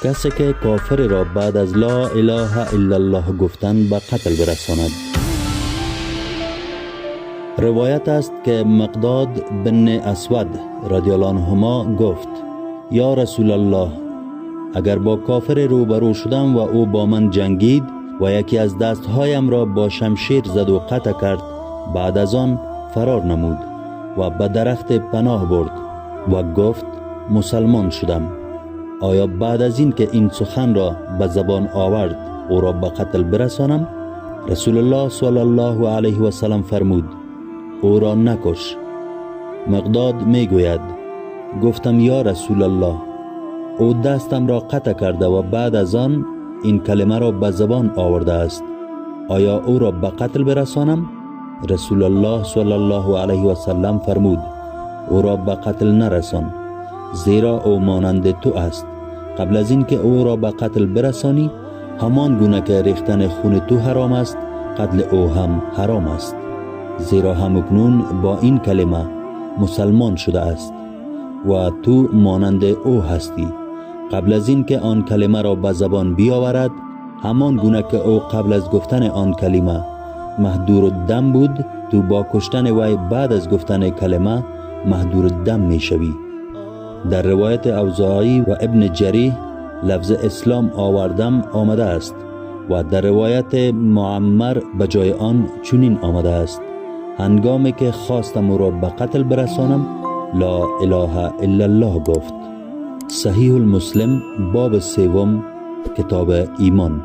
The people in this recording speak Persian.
کسی که کافر را بعد از لا اله الا الله گفتن به قتل برساند. روایت است که مقداد بن اسود رضی الله عنهما گفت: یا رسول الله، اگر با کافر روبرو شدم و او با من جنگید و یکی از دستهایم را با شمشیر زد و قطع کرد، بعد از آن فرار نمود و به درخت پناه برد و گفت مسلمان شدم، آیا بعد از این که این سخن را به زبان آورد او را به قتل برسانم؟ رسول الله صلی الله علیه و سلم فرمود: او را نکش. مقداد می گوید: گفتم یا رسول الله، او دستم را قطع کرده و بعد از آن این کلمه را به زبان آورده است، آیا او را به قتل برسانم؟ رسول الله صلی الله علیه و سلم فرمود: او را به قتل نرسان، زیرا او مانند تو است. قبل از این که او را به قتل برسانی، همان گونه که ریختن خون تو حرام است، قتل او هم حرام است، زیرا همکنون با این کلمه مسلمان شده است و تو مانند او هستی. قبل از این که آن کلمه را به زبان بیاورد، همان گونه که او قبل از گفتن آن کلمه محدور الدم بود، تو با کشتن وی بعد از گفتن کلمه محدور الدم می شوی. در روایت اوزاعی و ابن جریح لفظ اسلام آوردم آمده است و در روایت معمر به جای آن چنین آمده است: هنگامی که خواستم او را به قتل برسانم، لا اله الا الله گفت. صحیح المسلم باب 3 کتاب ایمان.